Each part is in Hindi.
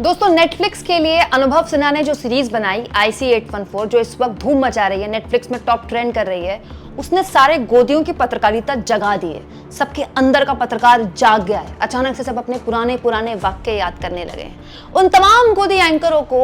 दोस्तों नेटफ्लिक्स के लिए अनुभव सिन्हा ने जो सीरीज बनाई IC814 जो इस वक्त धूम मचा रही है, नेटफ्लिक्स में टॉप ट्रेंड कर रही है, उसने सारे गोदियों की पत्रकारिता जगा दी है। सबके अंदर का पत्रकार जाग गया है। अचानक से सब अपने पुराने वाक्य याद करने लगे हैं। उन तमाम गोदी एंकरों को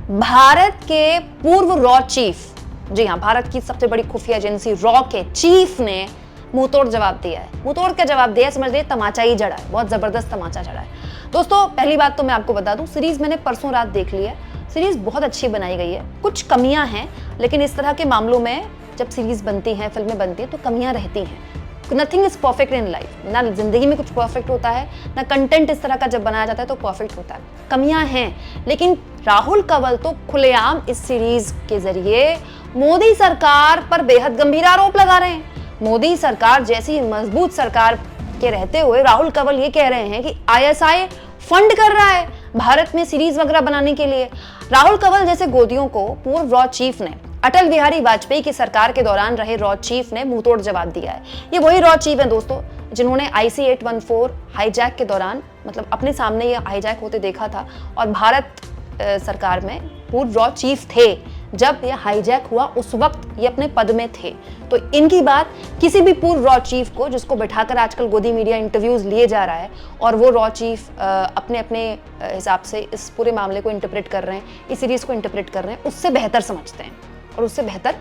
भारत के पूर्व रॉ चीफ, जी हाँ, भारत की सबसे बड़ी खुफिया एजेंसी रॉ के चीफ ने मुंहतोड़ जवाब दिया है। मुंहतोड़ का जवाब दिया है, समझ लीजिए तमाचा ही जड़ा है, बहुत जबरदस्त तमाचा जड़ा है। दोस्तों पहली बात तो मैं आपको बता दूं, सीरीज मैंने परसों रात देख ली है। सीरीज बहुत अच्छी बनाई गई है। कुछ कमियां हैं, लेकिन इस तरह के मामलों में जब सीरीज बनती हैं, फिल्में बनती हैं, तो कमियां रहती हैं। Nothing is perfect in life. ना जिंदगी में कुछ परफेक्ट होता है, ना कंटेंट इस तरह का जब बनाया जाता है तो परफेक्ट होता है। कमियां हैं, लेकिन राहुल कंवल तो खुलेआम इस सीरीज के जरिए मोदी सरकार पर बेहद गंभीर आरोप लगा रहे हैं। मोदी सरकार जैसी मजबूत सरकार के रहते हुए राहुल कंवल ये कह रहे हैं कि ISI फंड कर रहा है भारत में सीरीज वगैरह बनाने के लिए। राहुल कंवल जैसे गोदियों को पूर्व रॉ चीफ ने, अटल बिहारी वाजपेयी की सरकार के दौरान रहे रॉ चीफ ने मुंहतोड़ जवाब दिया है। ये वही रॉ चीफ हैं दोस्तों जिन्होंने IC814 हाईजैक के दौरान, मतलब अपने सामने ये हाईजैक होते देखा था, और भारत सरकार में पूर्व रॉ चीफ थे जब ये हाईजैक हुआ, उस वक्त ये अपने पद में थे। तो इनकी बात किसी भी पूर्व रॉ चीफ को, जिसको बैठाकर आजकल गोदी मीडिया इंटरव्यूज लिए जा रहा है और वो रॉ चीफ अपने अपने हिसाब से इस पूरे मामले को इंटरप्रेट कर रहे हैं, इस सीरीज को इंटरप्रेट कर रहे हैं, उससे बेहतर समझते हैं और उससे बेहतर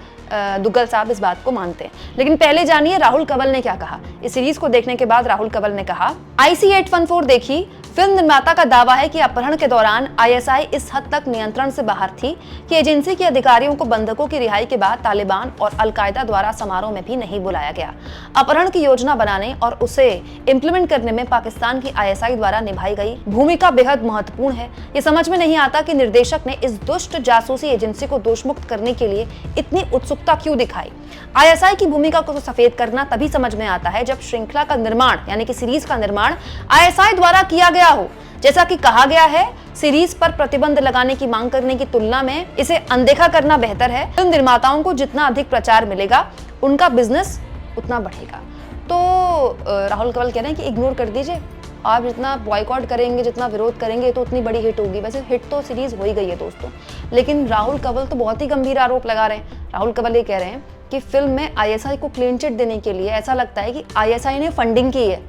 दुग्गल साहब इस बात को मानते हैं। लेकिन पहले जानिए राहुल कंवल ने क्या कहा। इस सीरीज को देखने के बाद राहुल कंवल ने कहा, IC814 देखी, फिल्म निर्माता का दावा है कि अपहरण के दौरान ISI इस हद तक नियंत्रण से बाहर थी कि एजेंसी के अधिकारियों को बंधकों की रिहाई के बाद तालिबान और अलकायदा द्वारा समारोह में भी नहीं बुलाया गया। अपहरण की योजना बनाने और उसे इम्प्लीमेंट करने में पाकिस्तान की ISI द्वारा निभाई गई भूमिका बेहद महत्वपूर्ण है। ये समझ में नहीं आता कि निर्देशक ने इस दुष्ट जासूसी एजेंसी को दोषमुक्त करने के लिए इतनी उत्सुकता क्यों दिखाई। ISI की भूमिका को सफेद करना तभी समझ में आता है जब श्रृंखला का निर्माण, यानी कि सीरीज का निर्माण ISI द्वारा किया गया हो। जैसा कि कहा गया है, सीरीज पर प्रतिबंध लगाने की मांग करने की तुलना में इसे अनदेखा करना बेहतर है। फिल्म निर्माताओं को जितना अधिक प्रचार मिलेगा, उनका बिजनेस उतना बढ़ेगा। तो राहुल कंवल कह रहे हैं कि इग्नोर कर दीजिए, आप जितना बॉयकॉट करेंगे, जितना विरोध करेंगे, तो उतनी बड़ी हिट होगी। वैसे हिट तो सीरीज हो ही गई है दोस्तों, लेकिन राहुल कंवल तो बहुत ही गंभीर आरोप लगा रहे हैं। राहुल कंवल ये कह रहे हैं कि फिल्म में ISI को क्लीन चिट देने के लिए ऐसा लगता है कि ISI ने फंडिंग की है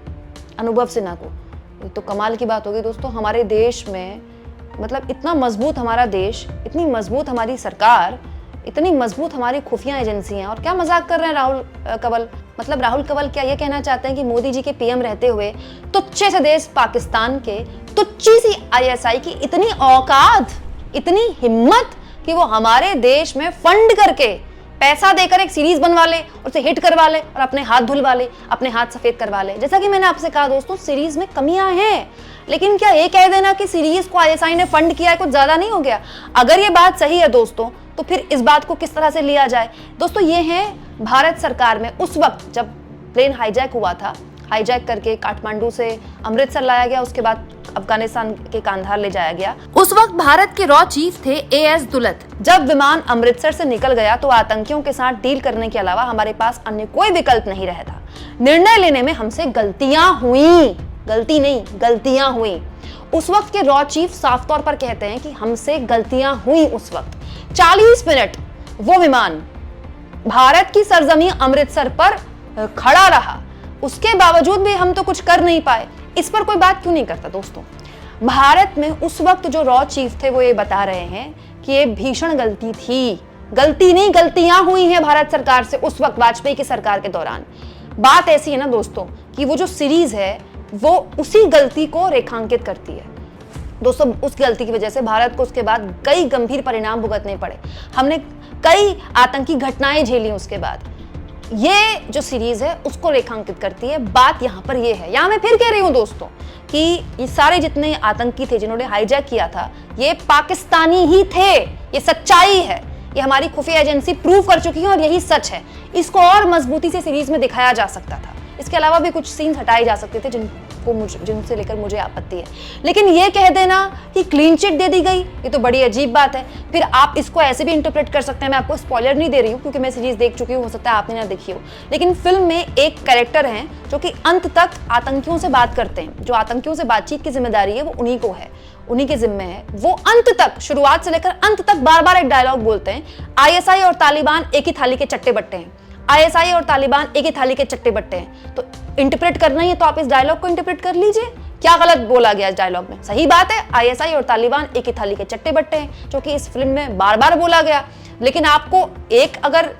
अनुभव सिन्हा को। तो कमाल की बात होगी दोस्तों। हमारे देश में, मतलब इतना मजबूत हमारा देश, इतनी मजबूत हमारी सरकार, इतनी मजबूत हमारी खुफिया एजेंसियां, और क्या मजाक कर रहे हैं राहुल कंवल। मतलब राहुल कंवल क्या ये कहना चाहते हैं कि मोदी जी के PM रहते हुए तुच्छे से देश पाकिस्तान के तुच्छी सी ISI की इतनी औकात, इतनी हिम्मत कि वो हमारे देश में फंड करके पैसा देकर एक सीरीज बनवा ले, उसे हिट करवा ले और अपने हाथ धुलवा ले, अपने हाथ सफेद करवा ले। जैसा कि मैंने आपसे कहा दोस्तों, सीरीज में कमियां हैं, लेकिन क्या ये कह देना कि सीरीज को ISI ने फंड किया है कुछ ज्यादा नहीं हो गया। अगर ये बात सही है दोस्तों, तो फिर इस बात को किस तरह से लिया जाए। दोस्तों ये है भारत सरकार में उस वक्त जब प्लेन हाईजैक हुआ था, हाईजैक करके काठमांडू से अमृतसर लाया गया, उसके बाद अफगानिस्तान के कांधार ले जाया गया। उस वक्त भारत के रॉ चीफ थे AS दुलत। जब विमान अमृतसर से निकल गया तो आतंकियों के साथ डील करने के अलावा हमारे पास अन्य कोई विकल्प नहीं रहा था। निर्णय लेने में हमसे गलतियां हुई, गलती नहीं, गलतियां हुई। उस वक्त के रॉ चीफ साफ तौर पर कहते हैं कि हमसे गलतियां हुई। उस वक्त 40 मिनट वो विमान भारत की सरजमी अमृतसर पर खड़ा रहा, उसके बावजूद भी हम तो कुछ कर नहीं पाए। इस पर कोई बात क्यों नहीं करता दोस्तों। भारत में उस वक्त जो रॉ चीफ थे वो ये बता रहे हैं कि ये भीषण गलती थी। गलती नहीं, गलतियां हुई हैं भारत सरकार से उस वक्त वाजपेयी की सरकार के दौरान। बात ऐसी है ना दोस्तों कि वो जो सीरीज है वो उसी गलती को रेखांकित करती है। दोस्तों उस गलती की वजह से भारत को उसके बाद कई गंभीर परिणाम भुगतने पड़े। हमने कई आतंकी घटनाएं झेली उसके बाद। ये जो सीरीज है उसको रेखांकित करती है। बात यहाँ पर ये है, यहाँ मैं फिर कह रही हूँ दोस्तों कि ये सारे जितने आतंकी थे जिन्होंने हाईजैक किया था, ये पाकिस्तानी ही थे। ये सच्चाई है, ये हमारी खुफिया एजेंसी प्रूव कर चुकी है और यही सच है। इसको और मजबूती से सीरीज में दिखाया जा सकता था, इसके अलावा भी कुछ सीन्स हटाए जा सकते थे जिनसे लेकर मुझे आपत्ति है। लेकिन ये कह देना कि क्लीन चिट दे दी गई, ये तो बड़ी अजीब बात है। फिर आप इसको ऐसे भी इंटरप्रेट कर सकते हैं, मैं आपको स्पॉइलर नहीं दे रही हूँ क्योंकि मैं सीरीज देख चुकी हूँ, हो सकता है आपने ना देखी हो। लेकिन फिल्म में एक कैरेक्टर हैं जो कि अंत तक आतंकियों से बात करते हैं, जो आतंकियों से बातचीत की जिम्मेदारी है वो उन्हीं को है, उन्हीं के जिम्मे है। वो अंत तक, शुरुआत से लेकर अंत तक बार बार एक डायलॉग बोलते हैं, आईएसआई और तालिबान एक ही थाली के चट्टे बट्टे हैं, आईएसआई और तालिबान एक ही थाली के चट्टे बट्टे हैं। तो इंटरप्रेट करना ही है तो आप इस डायलॉग को इंटरप्रेट कर लीजिए, क्या गलत बोला गया इस डायलॉग में? सही बात है, आईएसआई और तालिबान एक ही थाली के चट्टे बट्टे हैं, जो कि इस फिल्म में बार बार बोला गया। लेकिन आपको एक अगर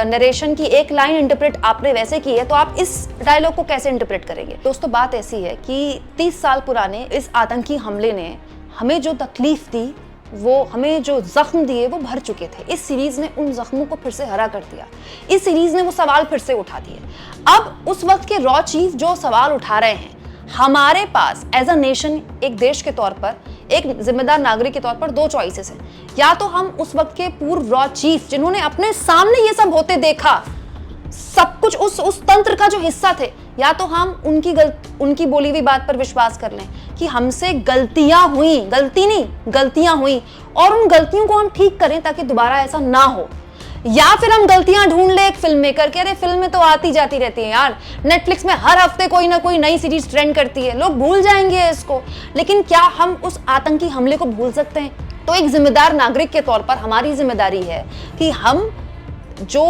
नरेशन की एक लाइन इंटरप्रेट आपने वैसे की है तो आप इस डायलॉग को कैसे इंटरप्रेट करेंगे? दोस्तों बात ऐसी है कि 30 साल पुराने इस आतंकी हमले ने हमें जो तकलीफ दी, वो हमें जो जख्म दिए वो भर चुके थे। इस सीरीज ने उन जख्मों को फिर से हरा कर दिया, इस सीरीज ने वो सवाल फिर से उठा दिए। अब उस वक्त के रॉ चीफ जो सवाल उठा रहे हैं, हमारे पास एज अ नेशन, एक देश के तौर पर, एक जिम्मेदार नागरिक के तौर पर दो चॉइसेस हैं। या तो हम उस वक्त के पूर्व रॉ चीफ जिन्होंने अपने सामने ये सब होते देखा, सब कुछ उस तंत्र का जो हिस्सा थे, या तो हम उनकी बोली हुई बात पर विश्वास कर लें कि हमसे गलतियां हुई, गलती नहीं गलतियां हुई, और उन गलतियों को हम ठीक करें ताकि दोबारा ऐसा ना हो। या फिर हम गलतियां ढूंढ ले एक फिल्म मेकर के, अरे फिल्में तो आती जाती रहती हैं यार, नेटफ्लिक्स में हर हफ्ते कोई ना कोई नई सीरीज ट्रेंड करती है, लोग भूल जाएंगे इसको। लेकिन क्या हम उस आतंकी हमले को भूल सकते हैं? तो एक जिम्मेदार नागरिक के तौर पर हमारी जिम्मेदारी है कि हम जो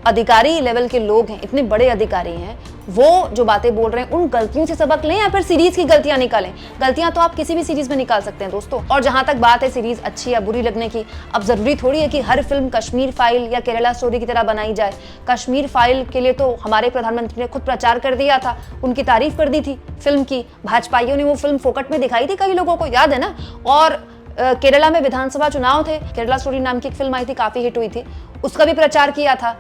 अधिकारी लेवल के लोग हैं, इतने बड़े अधिकारी हैं, वो जो बातें बोल रहे हैं उन गलतियों से सबक लें या फिर सीरीज की गलतियां निकालें। गलतियां तो आप किसी भी सीरीज में निकाल सकते हैं दोस्तों। और जहां तक बात है सीरीज अच्छी या बुरी लगने की, अब जरूरी थोड़ी है कि हर फिल्म कश्मीर फाइल या केरला स्टोरी की तरह बनाई जाए। कश्मीर फाइल के लिए तो हमारे प्रधानमंत्री ने खुद प्रचार कर दिया था, उनकी तारीफ कर दी थी फिल्म की, भाजपाइयों ने वो फिल्म फोकट में दिखाई थी, कई लोगों को याद है ना। और केरला में विधानसभा चुनाव थे, केरला स्टोरी नाम की एक फिल्म आई थी, काफी हिट हुई थी, उसका भी प्रचार किया था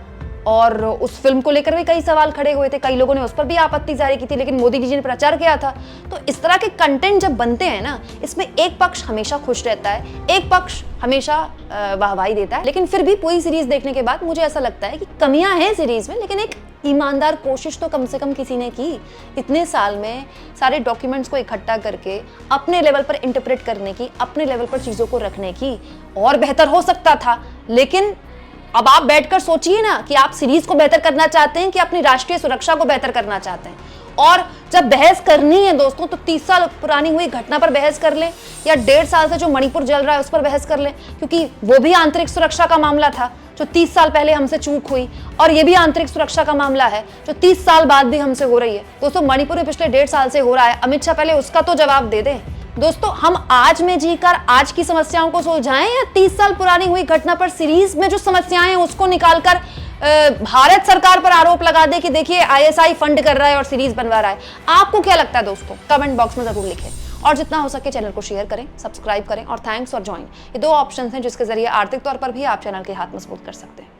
और उस फिल्म को लेकर भी कई सवाल खड़े हुए थे, कई लोगों ने उस पर भी आपत्ति जारी की थी, लेकिन मोदी जी ने प्रचार किया था। तो इस तरह के कंटेंट जब बनते हैं ना, इसमें एक पक्ष हमेशा खुश रहता है, एक पक्ष हमेशा वाहवाही देता है। लेकिन फिर भी पूरी सीरीज देखने के बाद मुझे ऐसा लगता है कि कमियां हैं सीरीज में, लेकिन एक ईमानदार कोशिश तो कम से कम किसी ने की, इतने साल में सारे डॉक्यूमेंट्स को इकट्ठा करके अपने लेवल पर इंटरप्रेट करने की, अपने लेवल पर चीजों को रखने की। और बेहतर हो सकता था, लेकिन अब आप बैठकर सोचिए ना कि आप सीरीज को बेहतर करना चाहते हैं कि अपनी राष्ट्रीय सुरक्षा को बेहतर करना चाहते हैं। और जब बहस करनी है दोस्तों, तो 30 साल पुरानी हुई घटना पर बहस कर लें, या 1.5 साल से जो मणिपुर जल रहा है उस पर बहस कर लें, क्योंकि वो भी आंतरिक सुरक्षा का मामला था जो 30 साल पहले हमसे चूक हुई, और ये भी आंतरिक सुरक्षा का मामला है जो 30 साल बाद भी हमसे हो रही है। दोस्तों मणिपुर में पिछले 1.5 साल से हो रहा है, अमित शाह पहले उसका तो जवाब दे दें। दोस्तों हम आज में जीकर आज की समस्याओं को सुलझाएं, या 30 साल पुरानी हुई घटना पर सीरीज में जो समस्याएं हैं उसको निकालकर भारत सरकार पर आरोप लगा दे कि देखिए आईएसआई फंड कर रहा है और सीरीज बनवा रहा है? आपको क्या लगता है दोस्तों? कमेंट बॉक्स में जरूर लिखें, और जितना हो सके चैनल को शेयर करें, सब्सक्राइब करें, और थैंक्स और ज्वाइन, ये 2 ऑप्शन हैं जिसके जरिए आर्थिक तौर पर भी आप चैनल के हाथ मजबूत कर सकते हैं।